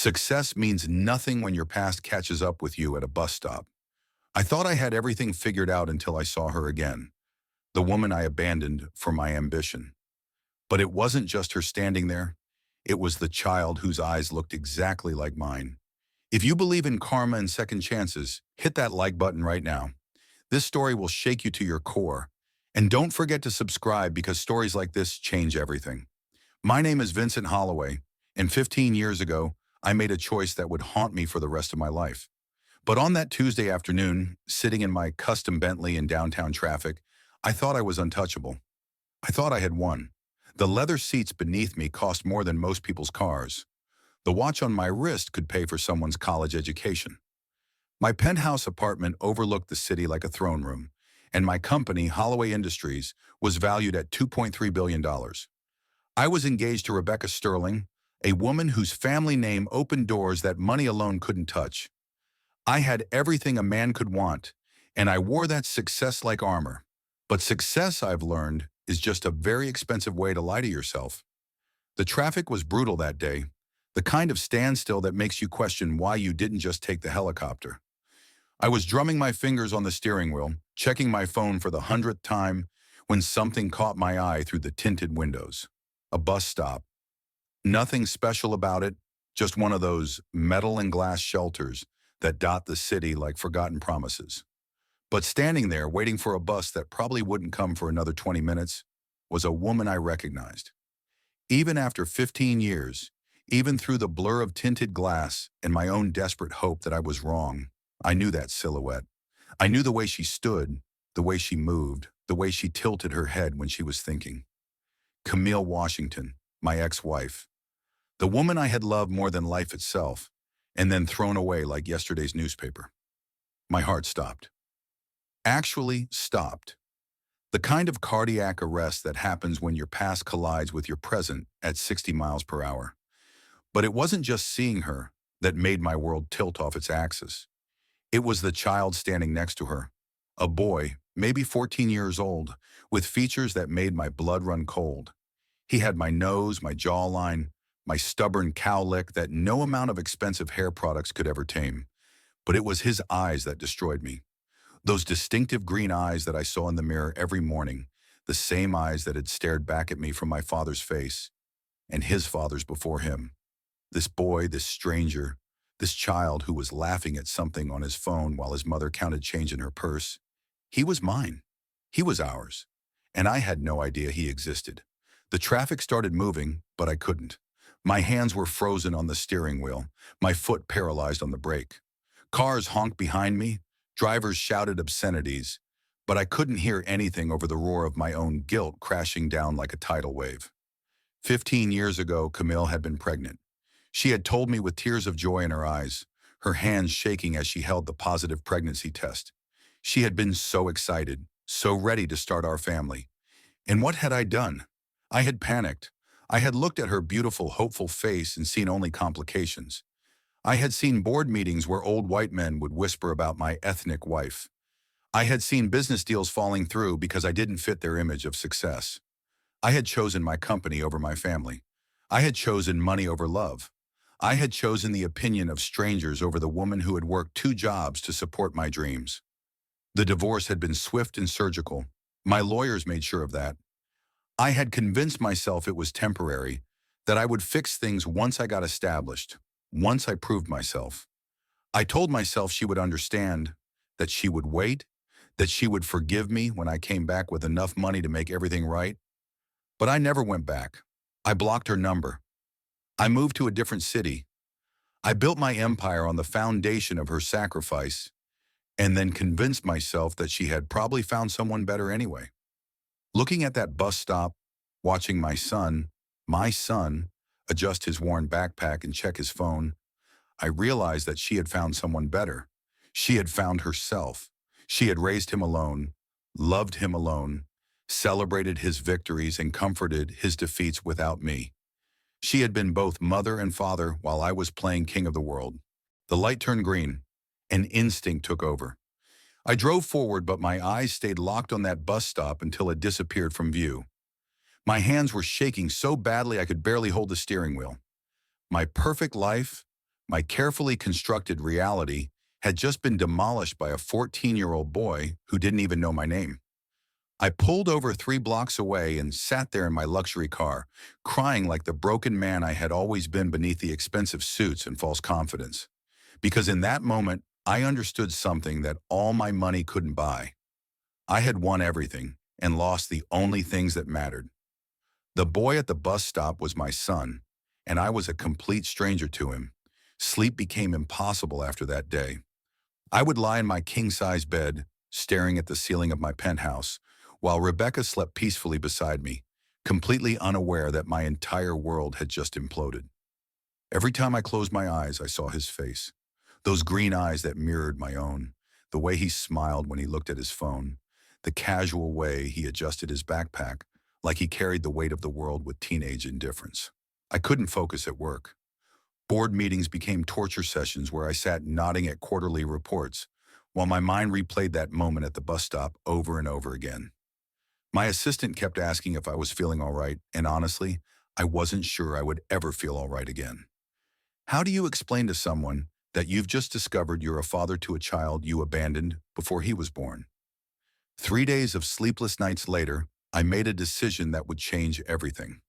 Success means nothing when your past catches up with you at a bus stop. I thought I had everything figured out until I saw her again, the woman I abandoned for my ambition. But it wasn't just her standing there. It was the child whose eyes looked exactly like mine. If you believe in karma and second chances, hit that like button right now. This story will shake you to your core. And don't forget to subscribe because stories like this change everything. My name is Vincent Holloway, and 15 years ago, I made a choice that would haunt me for the rest of my life. But on that Tuesday afternoon, sitting in my custom Bentley in downtown traffic, I thought I was untouchable. I thought I had won. The leather seats beneath me cost more than most people's cars. The watch on my wrist could pay for someone's college education. My penthouse apartment overlooked the city like a throne room, and my company, Holloway Industries, was valued at $2.3 billion. I was engaged to Rebecca Sterling, a woman whose family name opened doors that money alone couldn't touch. I had everything a man could want, and I wore that success like armor. But success, I've learned, is just a very expensive way to lie to yourself. The traffic was brutal that day, the kind of standstill that makes you question why you didn't just take the helicopter. I was drumming my fingers on the steering wheel, checking my phone for the 100th time, when something caught my eye through the tinted windows. A bus stop. Nothing special about it, just one of those metal and glass shelters that dot the city like forgotten promises. But standing there, waiting for a bus that probably wouldn't come for another 20 minutes, was a woman I recognized. Even after 15 years, even through the blur of tinted glass and my own desperate hope that I was wrong, I knew that silhouette. I knew the way she stood, the way she moved, the way she tilted her head when she was thinking. Camille Washington, my ex-wife. The woman I had loved more than life itself, and then thrown away like yesterday's newspaper. My heart stopped. Actually stopped. The kind of cardiac arrest that happens when your past collides with your present at 60 miles per hour. But it wasn't just seeing her that made my world tilt off its axis. It was the child standing next to her, a boy, maybe 14 years old, with features that made my blood run cold. He had my nose, my jawline, my stubborn cow lick that no amount of expensive hair products could ever tame. But it was his eyes that destroyed me. Those distinctive green eyes that I saw in the mirror every morning, the same eyes that had stared back at me from my father's face, and his father's before him. This boy, this stranger, this child who was laughing at something on his phone while his mother counted change in her purse. He was mine. He was ours. And I had no idea he existed. The traffic started moving, but I couldn't. My hands were frozen on the steering wheel, my foot paralyzed on the brake. Cars honked behind me, drivers shouted obscenities, but I couldn't hear anything over the roar of my own guilt crashing down like a tidal wave. 15 years ago, Camille had been pregnant. She had told me with tears of joy in her eyes, her hands shaking as she held the positive pregnancy test. She had been so excited, so ready to start our family. And what had I done? I had panicked. I had looked at her beautiful, hopeful face and seen only complications. I had seen board meetings where old white men would whisper about my ethnic wife. I had seen business deals falling through because I didn't fit their image of success. I had chosen my company over my family. I had chosen money over love. I had chosen the opinion of strangers over the woman who had worked 2 jobs to support my dreams. The divorce had been swift and surgical. My lawyers made sure of that. I had convinced myself it was temporary, that I would fix things once I got established, once I proved myself. I told myself she would understand, that she would wait, that she would forgive me when I came back with enough money to make everything right. But I never went back. I blocked her number. I moved to a different city. I built my empire on the foundation of her sacrifice, and then convinced myself that she had probably found someone better anyway. Looking at that bus stop, watching my son, adjust his worn backpack and check his phone, I realized that she had found someone better. She had found herself. She had raised him alone, loved him alone, celebrated his victories and comforted his defeats without me. She had been both mother and father while I was playing king of the world. The light turned green. An instinct took over. I drove forward, but my eyes stayed locked on that bus stop until it disappeared from view. My hands were shaking so badly I could barely hold the steering wheel. My perfect life, My carefully constructed reality had just been demolished by a 14-year-old boy who didn't even know my name. I pulled over 3 blocks away and sat there in my luxury car, crying like the broken man I had always been beneath the expensive suits and false confidence. Because in that moment, I understood something that all my money couldn't buy. I had won everything and lost the only things that mattered. The boy at the bus stop was my son, and I was a complete stranger to him. Sleep became impossible after that day. I would lie in my king-size bed, staring at the ceiling of my penthouse, while Rebecca slept peacefully beside me, completely unaware that my entire world had just imploded. Every time I closed my eyes, I saw his face. Those green eyes that mirrored my own, the way he smiled when he looked at his phone, the casual way he adjusted his backpack, like he carried the weight of the world with teenage indifference. I couldn't focus at work. Board meetings became torture sessions where I sat nodding at quarterly reports, while my mind replayed that moment at the bus stop over and over again. My assistant kept asking if I was feeling all right, and honestly, I wasn't sure I would ever feel all right again. How do you explain to someone that you've just discovered you're a father to a child you abandoned before he was born? 3 days of sleepless nights later, I made a decision that would change everything.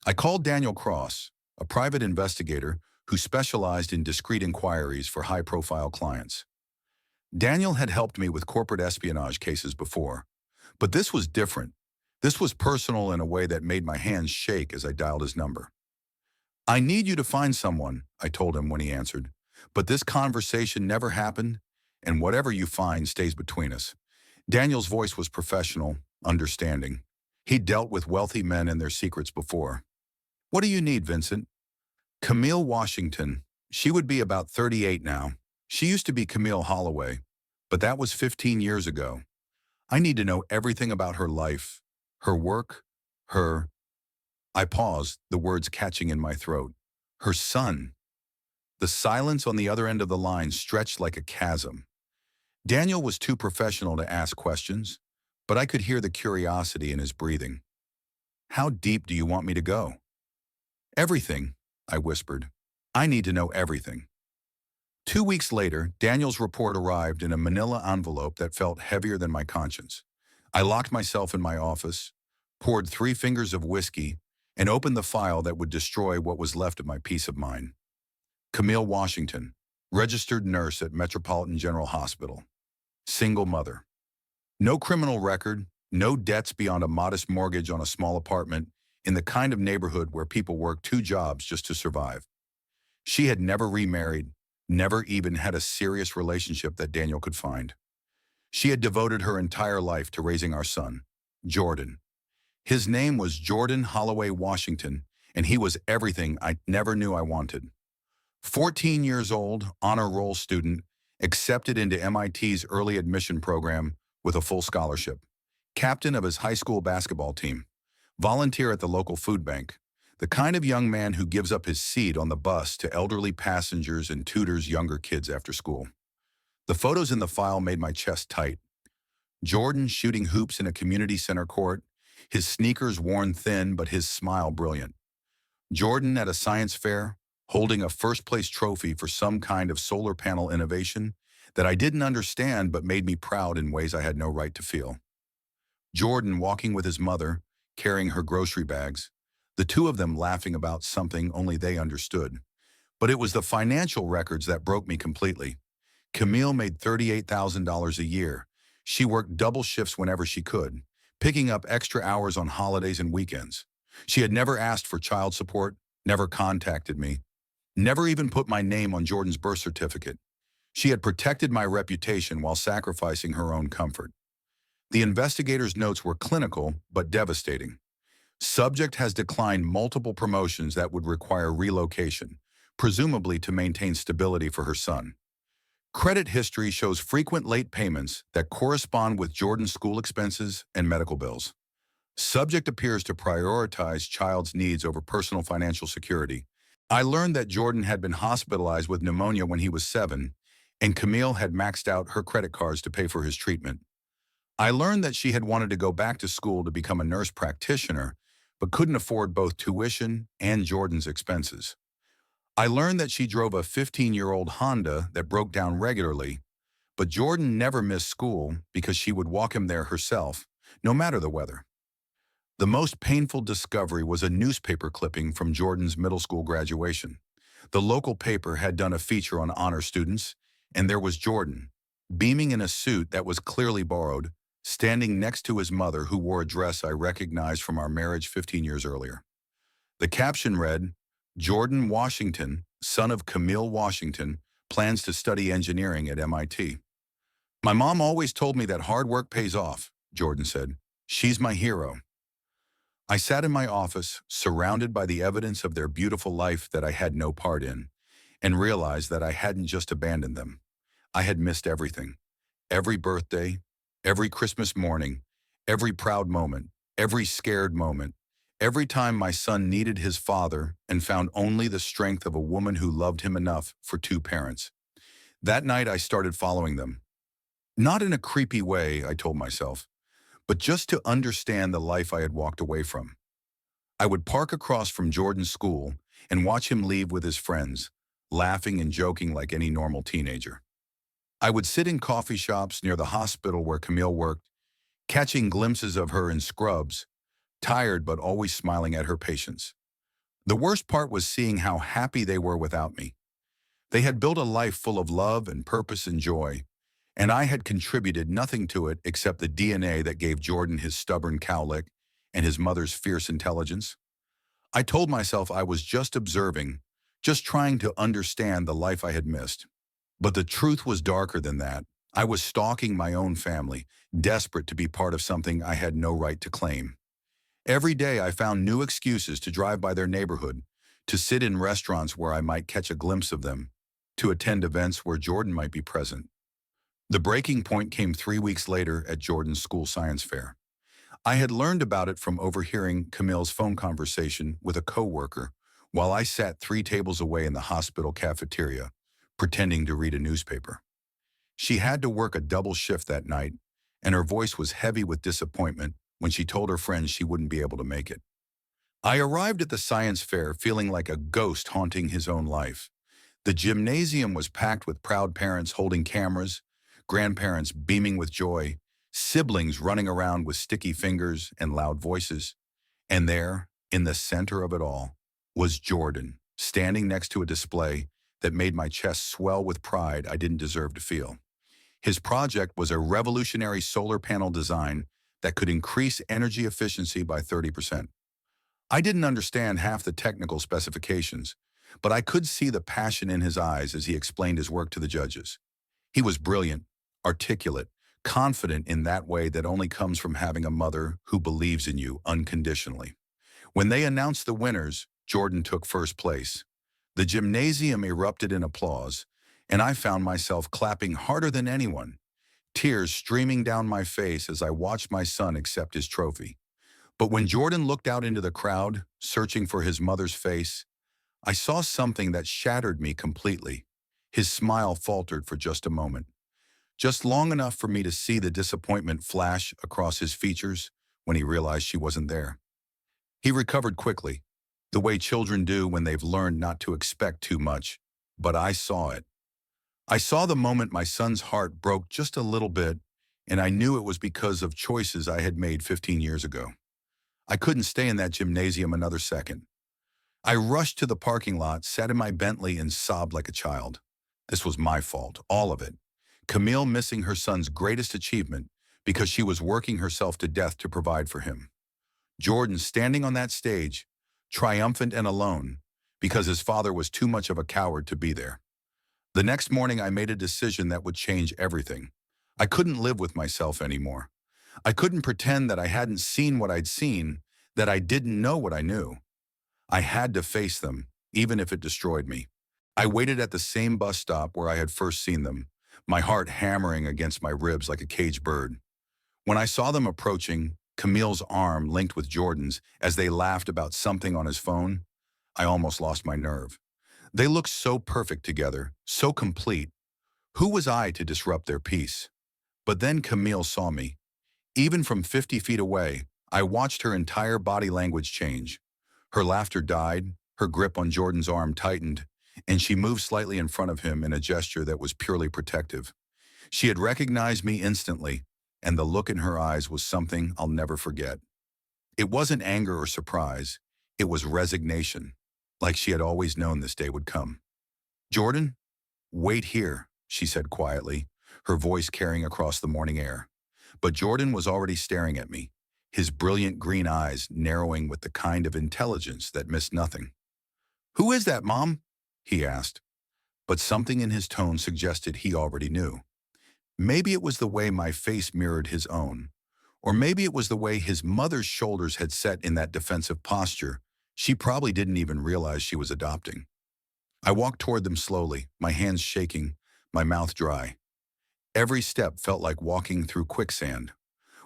I called Daniel Cross, a private investigator who specialized in discreet inquiries for high-profile clients. Daniel had helped me with corporate espionage cases before, but this was different. This was personal in a way that made my hands shake as I dialed his number. "I need you to find someone," I told him when he answered, "but this conversation never happened, and whatever you find stays between us." Daniel's voice was professional, understanding. He'd dealt with wealthy men and their secrets before. "What do you need, Vincent?" "Camille Washington. She would be about 38 now. She used to be Camille Holloway, but that was 15 years ago. I need to know everything about her life, her work, her—" I paused, the words catching in my throat. "Her son." The silence on the other end of the line stretched like a chasm. Daniel was too professional to ask questions, but I could hear the curiosity in his breathing. "How deep do you want me to go?" "Everything," I whispered. "I need to know everything." 2 weeks later, Daniel's report arrived in a manila envelope that felt heavier than my conscience. I locked myself in my office, poured 3 fingers of whiskey, and opened the file that would destroy what was left of my peace of mind. Camille Washington, registered nurse at Metropolitan General Hospital. Single mother. No criminal record, no debts beyond a modest mortgage on a small apartment in the kind of neighborhood where people work 2 jobs just to survive. She had never remarried, never even had a serious relationship that Daniel could find. She had devoted her entire life to raising our son, Jordan. His name was Jordan Holloway Washington, and he was everything I never knew I wanted. 14 years old, honor roll student, accepted into MIT's early admission program with a full scholarship. Captain of his high school basketball team. Volunteer at the local food bank. The kind of young man who gives up his seat on the bus to elderly passengers and tutors younger kids after school. The photos in the file made my chest tight. Jordan shooting hoops in a community center court, his sneakers worn thin but his smile brilliant. Jordan at a science fair, holding a first-place trophy for some kind of solar panel innovation that I didn't understand but made me proud in ways I had no right to feel. Jordan walking with his mother, carrying her grocery bags, the two of them laughing about something only they understood. But it was the financial records that broke me completely. Camille made $38,000 a year. She worked double shifts whenever she could, picking up extra hours on holidays and weekends. She had never asked for child support, never contacted me, never even put my name on Jordan's birth certificate. She had protected my reputation while sacrificing her own comfort. The investigator's notes were clinical but devastating. Subject has declined multiple promotions that would require relocation, presumably to maintain stability for her son. Credit history shows frequent late payments that correspond with Jordan's school expenses and medical bills. Subject appears to prioritize child's needs over personal financial security. I learned that Jordan had been hospitalized with pneumonia when he was 7, and Camille had maxed out her credit cards to pay for his treatment. I learned that she had wanted to go back to school to become a nurse practitioner, but couldn't afford both tuition and Jordan's expenses. I learned that she drove a 15-year-old Honda that broke down regularly, but Jordan never missed school because she would walk him there herself, no matter the weather. The most painful discovery was a newspaper clipping from Jordan's middle school graduation. The local paper had done a feature on honor students, and there was Jordan, beaming in a suit that was clearly borrowed, standing next to his mother who wore a dress I recognized from our marriage 15 years earlier. The caption read, "Jordan Washington, son of Camille Washington, plans to study engineering at MIT. My mom always told me that hard work pays off," Jordan said. "She's my hero." I sat in my office, surrounded by the evidence of their beautiful life that I had no part in, and realized that I hadn't just abandoned them. I had missed everything. Every birthday, every Christmas morning, every proud moment, every scared moment, every time my son needed his father and found only the strength of a woman who loved him enough for two parents. That night I started following them. Not in a creepy way, I told myself, but just to understand the life I had walked away from. I would park across from Jordan's school and watch him leave with his friends, laughing and joking like any normal teenager. I would sit in coffee shops near the hospital where Camille worked, catching glimpses of her in scrubs, tired but always smiling at her patients. The worst part was seeing how happy they were without me. They had built a life full of love and purpose and joy, and I had contributed nothing to it except the DNA that gave Jordan his stubborn cowlick and his mother's fierce intelligence. I told myself I was just observing, just trying to understand the life I had missed. But the truth was darker than that. I was stalking my own family, desperate to be part of something I had no right to claim. Every day I found new excuses to drive by their neighborhood, to sit in restaurants where I might catch a glimpse of them, to attend events where Jordan might be present. The breaking point came 3 weeks later at Jordan's school science fair. I had learned about it from overhearing Camille's phone conversation with a coworker while I sat 3 tables away in the hospital cafeteria, pretending to read a newspaper. She had to work a double shift that night, and her voice was heavy with disappointment when she told her friends she wouldn't be able to make it. I arrived at the science fair feeling like a ghost haunting his own life. The gymnasium was packed with proud parents holding cameras, grandparents beaming with joy, siblings running around with sticky fingers and loud voices. And there, in the center of it all, was Jordan, standing next to a display that made my chest swell with pride I didn't deserve to feel. His project was a revolutionary solar panel design that could increase energy efficiency by 30%. I didn't understand half the technical specifications, but I could see the passion in his eyes as he explained his work to the judges. He was brilliant, articulate, confident in that way that only comes from having a mother who believes in you unconditionally. When they announced the winners, Jordan took first place. The gymnasium erupted in applause, and I found myself clapping harder than anyone, tears streaming down my face as I watched my son accept his trophy. But when Jordan looked out into the crowd, searching for his mother's face, I saw something that shattered me completely. His smile faltered for just a moment, just long enough for me to see the disappointment flash across his features when he realized she wasn't there. He recovered quickly, the way children do when they've learned not to expect too much, but I saw it. I saw the moment my son's heart broke just a little bit, and I knew it was because of choices I had made 15 years ago. I couldn't stay in that gymnasium another second. I rushed to the parking lot, sat in my Bentley, and sobbed like a child. This was my fault, all of it. Camille missing her son's greatest achievement because she was working herself to death to provide for him. Jordan standing on that stage, triumphant and alone, because his father was too much of a coward to be there. The next morning I made a decision that would change everything. I couldn't live with myself anymore. I couldn't pretend that I hadn't seen what I'd seen, that I didn't know what I knew. I had to face them, even if it destroyed me. I waited at the same bus stop where I had first seen them, my heart hammering against my ribs like a caged bird. When I saw them approaching, Camille's arm linked with Jordan's as they laughed about something on his phone, I almost lost my nerve. They looked so perfect together, so complete. Who was I to disrupt their peace? But then Camille saw me. Even from 50 feet away, I watched her entire body language change. Her laughter died, her grip on Jordan's arm tightened, and she moved slightly in front of him in a gesture that was purely protective. She had recognized me instantly, and the look in her eyes was something I'll never forget. It wasn't anger or surprise. It was resignation, like she had always known this day would come. "Jordan, wait here," she said quietly, her voice carrying across the morning air. But Jordan was already staring at me, his brilliant green eyes narrowing with the kind of intelligence that missed nothing. "Who is that, Mom?" he asked, but something in his tone suggested he already knew. Maybe it was the way my face mirrored his own, or maybe it was the way his mother's shoulders had set in that defensive posture she probably didn't even realize she was adopting. I walked toward them slowly, my hands shaking, my mouth dry. Every step felt like walking through quicksand.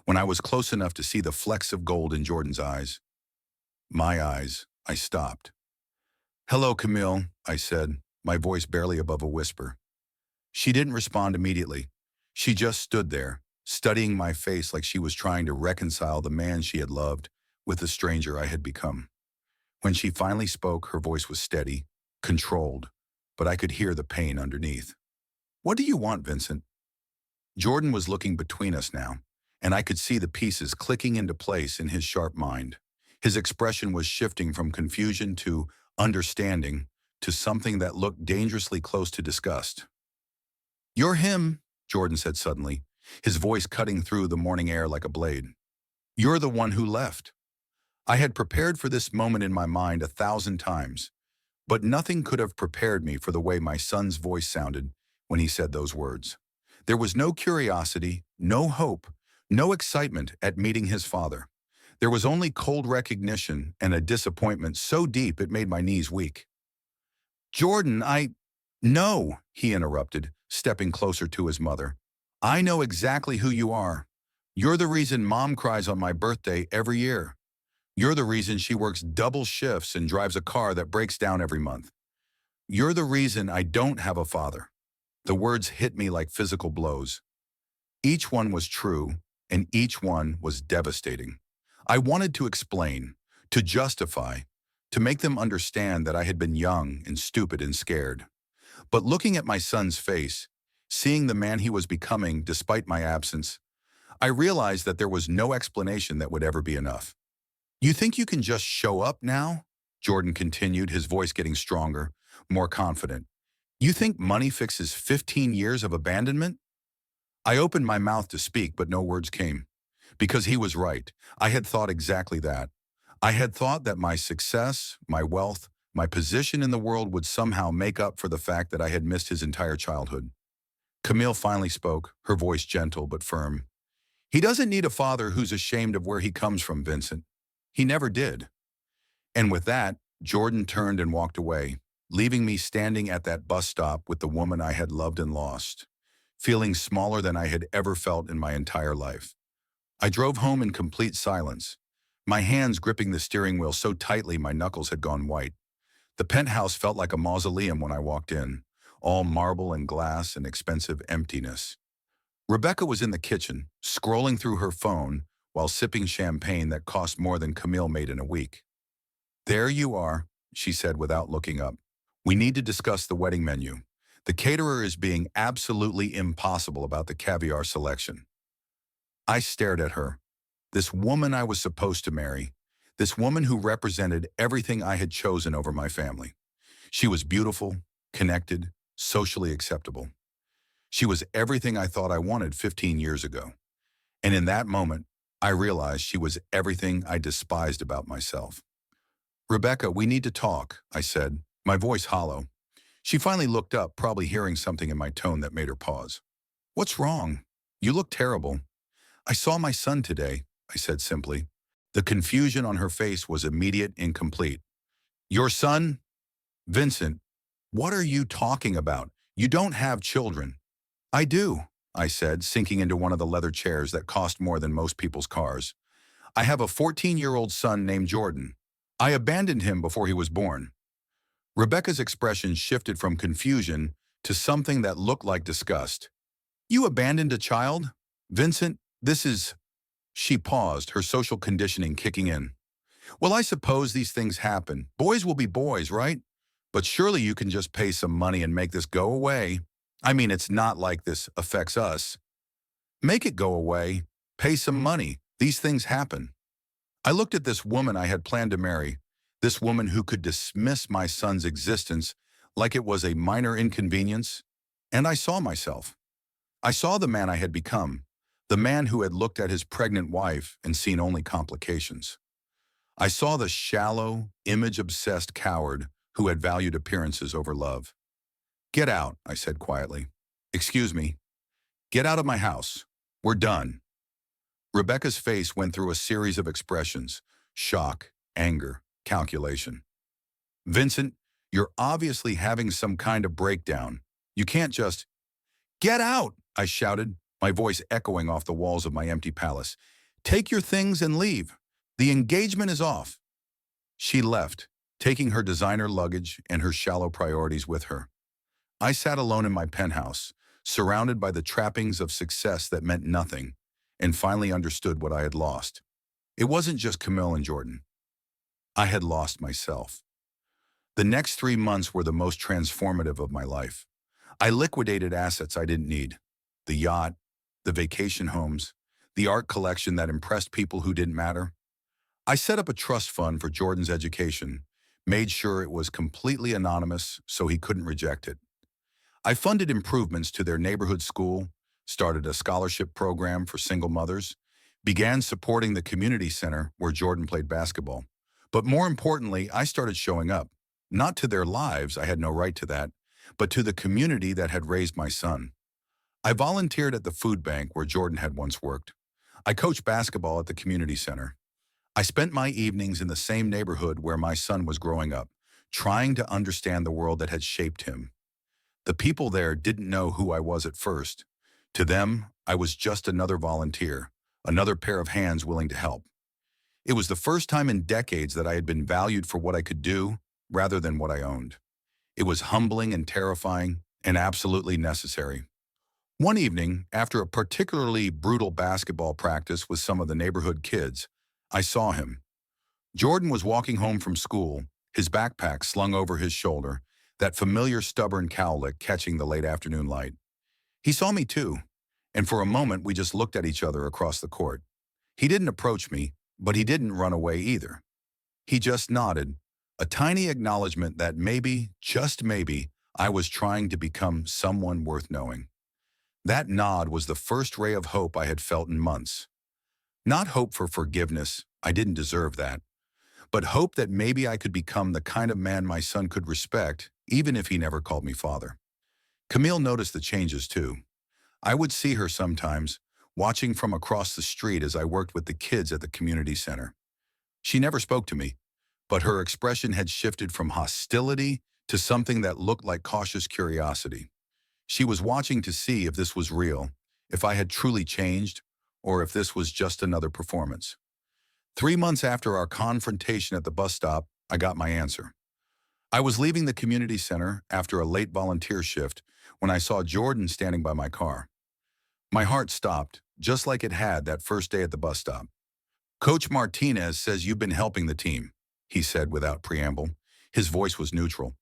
When I was close enough to see the flecks of gold in Jordan's eyes, my eyes, I stopped. "Hello, Camille," I said, my voice barely above a whisper. She didn't respond immediately. She just stood there, studying my face like she was trying to reconcile the man she had loved with the stranger I had become. When she finally spoke, her voice was steady, controlled, but I could hear the pain underneath. "What do you want, Vincent?" Jordan was looking between us now, and I could see the pieces clicking into place in his sharp mind. His expression was shifting from confusion to understanding to something that looked dangerously close to disgust. "You're him," Jordan said suddenly, his voice cutting through the morning air like a blade. "You're the one who left." I had prepared for this moment in my mind 1,000 times, but nothing could have prepared me for the way my son's voice sounded when he said those words. There was no curiosity, no hope, no excitement at meeting his father. There was only cold recognition and a disappointment so deep it made my knees weak. "Jordan, No," he interrupted, stepping closer to his mother. "I know exactly who you are. You're the reason Mom cries on my birthday every year. You're the reason she works double shifts and drives a car that breaks down every month. You're the reason I don't have a father." The words hit me like physical blows. Each one was true, and each one was devastating. I wanted to explain, to justify, to make them understand that I had been young and stupid and scared. But looking at my son's face, seeing the man he was becoming despite my absence, I realized that there was no explanation that would ever be enough. "You think you can just show up now?" Jordan continued, his voice getting stronger, more confident. "You think money fixes 15 years of abandonment?" I opened my mouth to speak, but no words came. Because he was right. I had thought exactly that. I had thought that my success, my wealth, my position in the world would somehow make up for the fact that I had missed his entire childhood. Camille finally spoke, her voice gentle but firm. "He doesn't need a father who's ashamed of where he comes from, Vincent. He never did." And with that, Jordan turned and walked away, leaving me standing at that bus stop with the woman I had loved and lost, feeling smaller than I had ever felt in my entire life. I drove home in complete silence, my hands gripping the steering wheel so tightly my knuckles had gone white. The penthouse felt like a mausoleum when I walked in, all marble and glass and expensive emptiness. Rebecca was in the kitchen, scrolling through her phone while sipping champagne that cost more than Camille made in a week. "There you are," she said without looking up. "We need to discuss the wedding menu. The caterer is being absolutely impossible about the caviar selection." I stared at her. This woman I was supposed to marry. This woman who represented everything I had chosen over my family. She was beautiful, connected, socially acceptable. She was everything I thought I wanted 15 years ago. And in that moment, I realized she was everything I despised about myself. "Rebecca, we need to talk," I said, my voice hollow. She finally looked up, probably hearing something in my tone that made her pause. "What's wrong? You look terrible." "I saw my son today," I said simply. The confusion on her face was immediate and complete. "Your son? Vincent, what are you talking about? You don't have children." "I do," I said, sinking into one of the leather chairs that cost more than most people's cars. "I have a 14-year-old son named Jordan. I abandoned him before he was born." Rebecca's expression shifted from confusion to something that looked like disgust. "You abandoned a child? Vincent, this is—" She paused, her social conditioning kicking in. "Well, I suppose these things happen. Boys will be boys, right? But surely you can just pay some money and make this go away. I mean, it's not like this affects us. Make it go away. Pay some money. These things happen. I looked at this woman I had planned to marry, this woman who could dismiss my son's existence like it was a minor inconvenience, and I saw myself. I saw the man I had become, the man who had looked at his pregnant wife and seen only complications. I saw the shallow, image-obsessed coward who had valued appearances over love. "Get out," I said quietly. "Excuse me. Get out of my house. We're done." Rebecca's face went through a series of expressions: shock, anger, calculation. "Vincent, you're obviously having some kind of breakdown. You can't just—" "Get out!" I shouted, my voice echoing off the walls of my empty palace. "Take your things and leave. The engagement is off." She left, taking her designer luggage and her shallow priorities with her. I sat alone in my penthouse, surrounded by the trappings of success that meant nothing, and finally understood what I had lost. It wasn't just Camille and Jordan. I had lost myself. The next 3 months were the most transformative of my life. I liquidated assets I didn't need: the yacht, the vacation homes, the art collection that impressed people who didn't matter. I set up a trust fund for Jordan's education, made sure it was completely anonymous so he couldn't reject it. I funded improvements to their neighborhood school, started a scholarship program for single mothers, began supporting the community center where Jordan played basketball. But more importantly, I started showing up, not to their lives, I had no right to that, but to the community that had raised my son. I volunteered at the food bank where Jordan had once worked. I coached basketball at the community center. I spent my evenings in the same neighborhood where my son was growing up, trying to understand the world that had shaped him. The people there didn't know who I was at first. To them, I was just another volunteer, another pair of hands willing to help. It was the first time in decades that I had been valued for what I could do rather than what I owned. It was humbling and terrifying and absolutely necessary. One evening, after a particularly brutal basketball practice with some of the neighborhood kids, I saw him. Jordan was walking home from school, his backpack slung over his shoulder, that familiar stubborn cowlick catching the late afternoon light. He saw me too, and for a moment we just looked at each other across the court. He didn't approach me, but he didn't run away either. He just nodded, a tiny acknowledgement that maybe, just maybe, I was trying to become someone worth knowing. That nod was the first ray of hope I had felt in months. Not hope for forgiveness, I didn't deserve that, but hope that maybe I could become the kind of man my son could respect, even if he never called me father. Camille noticed the changes too. I would see her sometimes, watching from across the street as I worked with the kids at the community center. She never spoke to me, but her expression had shifted from hostility to something that looked like cautious curiosity. She was watching to see if this was real, if I had truly changed, or if this was just another performance. 3 months after our confrontation at the bus stop, I got my answer. I was leaving the community center after a late volunteer shift when I saw Jordan standing by my car. My heart stopped, just like it had that first day at the bus stop. "Coach Martinez says you've been helping the team," he said without preamble. His voice was neutral,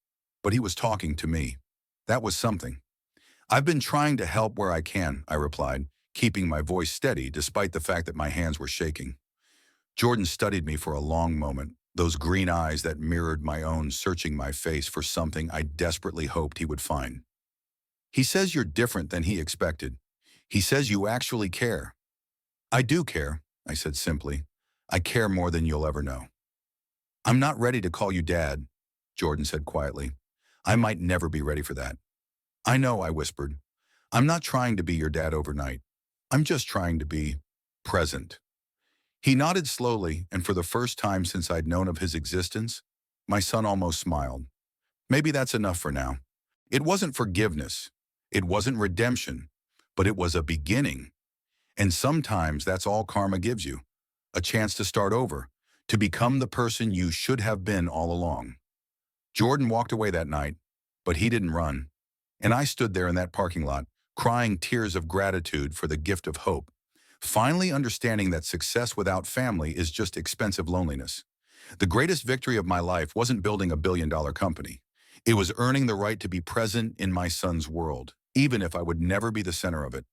but he was talking to me. That was something. "I've been trying to help where I can," I replied, keeping my voice steady despite the fact that my hands were shaking. Jordan studied me for a long moment, those green eyes that mirrored my own searching my face for something I desperately hoped he would find. "He says you're different than he expected. He says you actually care." "I do care," I said simply. "I care more than you'll ever know." "I'm not ready to call you Dad," Jordan said quietly. "I might never be ready for that." "I know," I whispered. "I'm not trying to be your dad overnight. I'm just trying to be present." He nodded slowly, and for the first time since I'd known of his existence, my son almost smiled. Maybe that's enough for now. It wasn't forgiveness. It wasn't redemption, but it was a beginning. And sometimes that's all karma gives you, a chance to start over, to become the person you should have been all along. Jordan walked away that night, but he didn't run. And I stood there in that parking lot, crying tears of gratitude for the gift of hope, finally understanding that success without family is just expensive loneliness. The greatest victory of my life wasn't building a billion-dollar company. It was earning the right to be present in my son's world, even if I would never be the center of it.